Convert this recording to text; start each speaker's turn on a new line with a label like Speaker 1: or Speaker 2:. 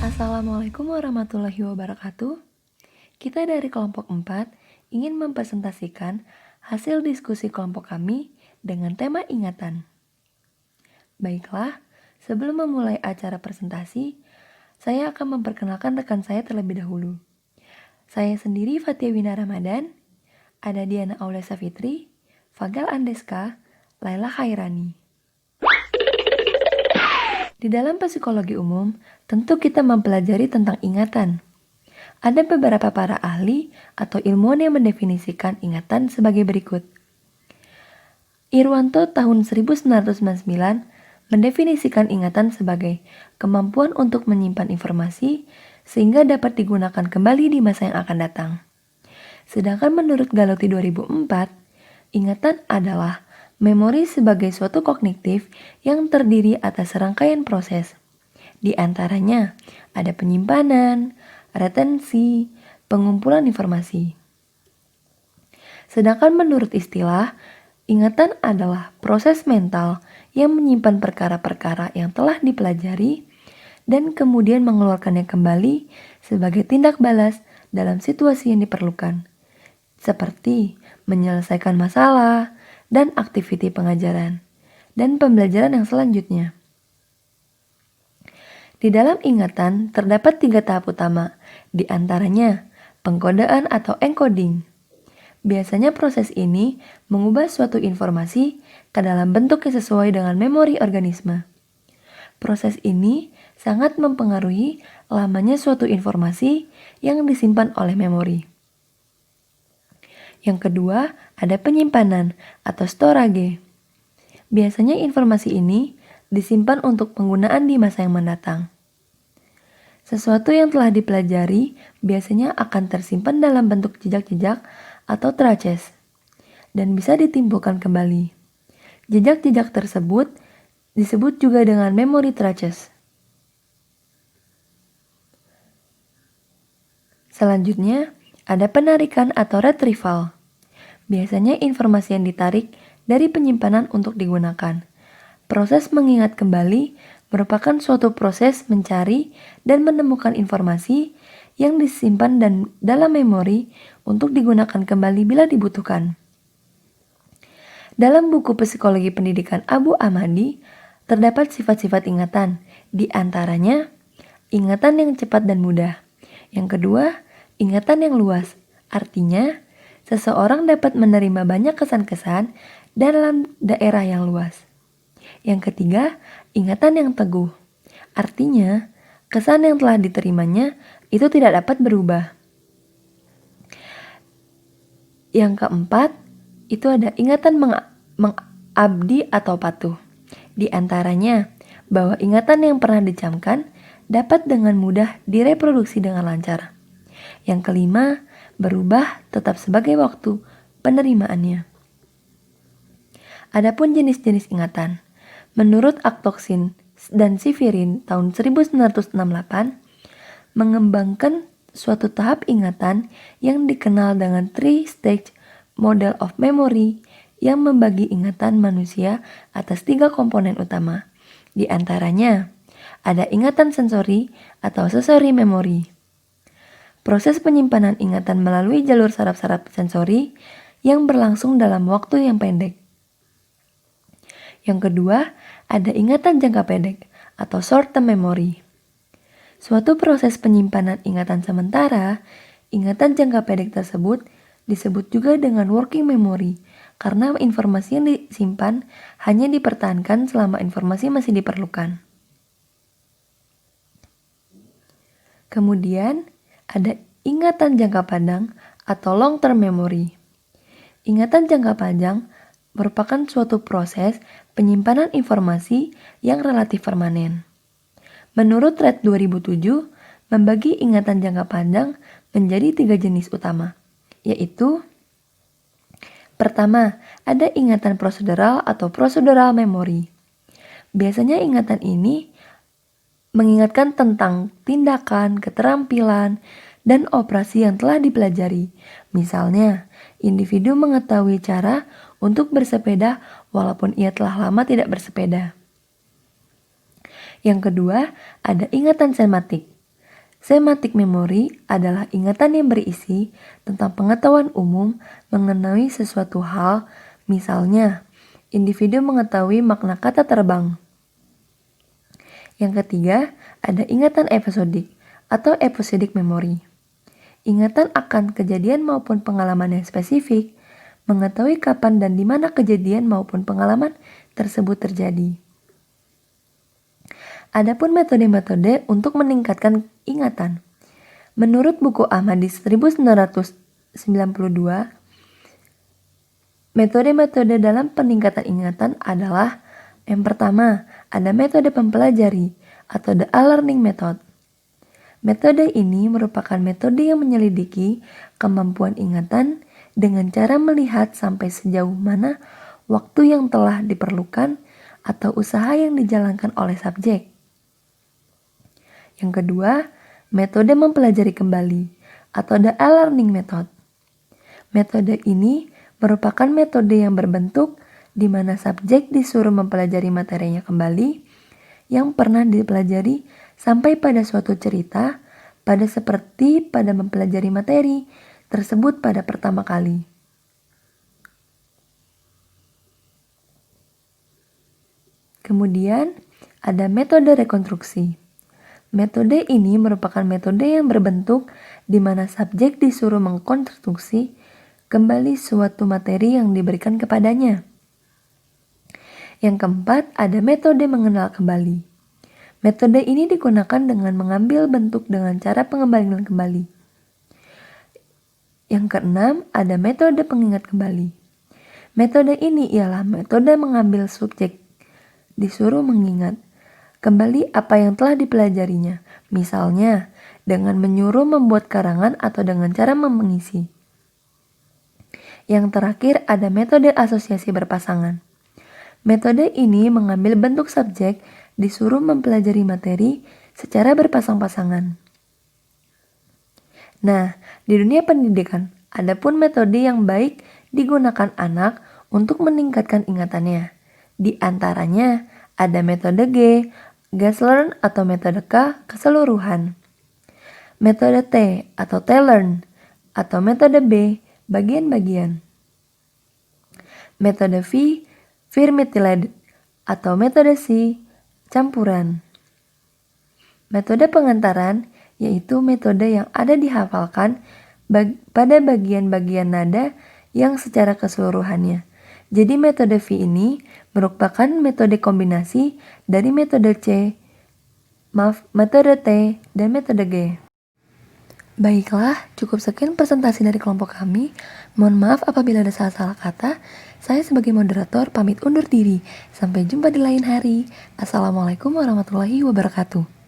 Speaker 1: Assalamualaikum warahmatullahi wabarakatuh. Kita dari kelompok 4 ingin mempresentasikan hasil diskusi kelompok kami dengan tema ingatan. Baiklah, sebelum memulai acara presentasi, saya akan memperkenalkan rekan saya terlebih dahulu. Saya sendiri Fatia Wina Ramadan, ada Diana Aulesa Fitri, Fagel Andeska, Laila Khairani. Di dalam psikologi umum, tentu kita mempelajari tentang ingatan. Ada beberapa para ahli atau ilmuwan yang mendefinisikan ingatan sebagai berikut. Irwanto tahun 1999 mendefinisikan ingatan sebagai kemampuan untuk menyimpan informasi sehingga dapat digunakan kembali di masa yang akan datang. Sedangkan menurut Galotti 2004, ingatan adalah memori sebagai suatu kognitif yang terdiri atas serangkaian proses. Di antaranya ada penyimpanan, retensi, pengumpulan informasi. Sedangkan menurut istilah, ingatan adalah proses mental yang menyimpan perkara-perkara yang telah dipelajari dan kemudian mengeluarkannya kembali sebagai tindak balas dalam situasi yang diperlukan, seperti menyelesaikan masalah dan aktiviti pengajaran dan pembelajaran yang selanjutnya. Di dalam ingatan terdapat 3 tahap utama, di antaranya pengkodaan atau encoding. Biasanya proses ini mengubah suatu informasi ke dalam bentuk yang sesuai dengan memori organisme. Proses ini sangat mempengaruhi lamanya suatu informasi yang disimpan oleh memori. Yang kedua, ada penyimpanan atau storage. Biasanya informasi ini disimpan untuk penggunaan di masa yang mendatang. Sesuatu yang telah dipelajari biasanya akan tersimpan dalam bentuk jejak-jejak atau traces dan bisa ditimbulkan kembali. Jejak-jejak tersebut disebut juga dengan memory traces. Selanjutnya, ada penarikan atau retrieval. Biasanya informasi yang ditarik dari penyimpanan untuk digunakan. Proses mengingat kembali merupakan suatu proses mencari dan menemukan informasi yang disimpan dalam memori untuk digunakan kembali bila dibutuhkan. Dalam buku Psikologi Pendidikan Abu Amadi, terdapat sifat-sifat ingatan, di antaranya ingatan yang cepat dan mudah. Yang kedua, ingatan yang luas, artinya seseorang dapat menerima banyak kesan-kesan dalam daerah yang luas. Yang ketiga, ingatan yang teguh. Artinya, kesan yang telah diterimanya itu tidak dapat berubah. Yang keempat, itu ada ingatan mengabdi atau patuh. Di antaranya, bahwa ingatan yang pernah dicamkan dapat dengan mudah direproduksi dengan lancar. Yang kelima, berubah tetap sebagai waktu penerimaannya. Adapun jenis-jenis ingatan. Menurut Actoxin dan Sivirin tahun 1968 mengembangkan suatu tahap ingatan yang dikenal dengan three-stage model of memory yang membagi ingatan manusia atas 3 komponen utama. Di antaranya ada ingatan sensori atau sensory memory. Proses penyimpanan ingatan melalui jalur saraf-saraf sensori yang berlangsung dalam waktu yang pendek. Yang kedua, ada ingatan jangka pendek atau short-term memory. Suatu proses penyimpanan ingatan sementara, ingatan jangka pendek tersebut disebut juga dengan working memory karena informasi yang disimpan hanya dipertahankan selama informasi masih diperlukan. Kemudian, ada ingatan jangka panjang atau long-term memory. Ingatan jangka panjang merupakan suatu proses penyimpanan informasi yang relatif permanen. Menurut Red 2007, membagi ingatan jangka panjang menjadi 3 jenis utama, yaitu pertama, ada ingatan prosedural atau procedural memory. Biasanya ingatan ini mengingatkan tentang tindakan, keterampilan, dan operasi yang telah dipelajari. Misalnya, individu mengetahui cara untuk bersepeda walaupun ia telah lama tidak bersepeda. Yang kedua, ada ingatan sematik. Semantic memory adalah ingatan yang berisi tentang pengetahuan umum mengenai sesuatu hal, misalnya, individu mengetahui makna kata terbang. Yang ketiga, ada ingatan episodik atau episodic memory. Ingatan akan kejadian maupun pengalaman yang spesifik, mengetahui kapan dan di mana kejadian maupun pengalaman tersebut terjadi. Adapun metode-metode untuk meningkatkan ingatan. Menurut buku Ahmadi 1992, metode-metode dalam peningkatan ingatan adalah yang pertama, ada metode mempelajari atau the learning method. Metode ini merupakan metode yang menyelidiki kemampuan ingatan dengan cara melihat sampai sejauh mana waktu yang telah diperlukan atau usaha yang dijalankan oleh subjek. Yang kedua, metode mempelajari kembali atau the learning method. Metode ini merupakan metode yang berbentuk di mana subjek disuruh mempelajari materinya kembali yang pernah dipelajari sampai pada suatu cerita seperti pada mempelajari materi tersebut pada pertama kali. Kemudian ada metode rekonstruksi. Metode ini merupakan metode yang berbentuk di mana subjek disuruh mengkonstruksi kembali suatu materi yang diberikan kepadanya. Yang keempat, ada metode mengenal kembali. Metode ini digunakan dengan mengambil bentuk dengan cara pengembalian kembali. Yang keenam, ada metode pengingat kembali. Metode ini ialah metode mengambil subjek disuruh mengingat kembali apa yang telah dipelajarinya, misalnya dengan menyuruh membuat karangan atau dengan cara mengisi. Yang terakhir ada metode asosiasi berpasangan. Metode ini mengambil bentuk subjek disuruh mempelajari materi secara berpasang-pasangan. Nah, di dunia pendidikan, ada pun metode yang baik digunakan anak untuk meningkatkan ingatannya. Di antaranya ada metode G, Learn atau metode K, keseluruhan. Metode T atau T-Learn atau metode B, bagian-bagian. Metode V, Vermicelli atau metode C, campuran. Metode pengantaran yaitu metode yang ada dihafalkan pada bagian-bagian nada yang secara keseluruhannya. Jadi metode V ini merupakan metode kombinasi dari metode metode T, dan metode G. Baiklah, cukup sekian presentasi dari kelompok kami. Mohon maaf apabila ada salah-salah kata. Saya sebagai moderator pamit undur diri. Sampai jumpa di lain hari. Assalamualaikum warahmatullahi wabarakatuh.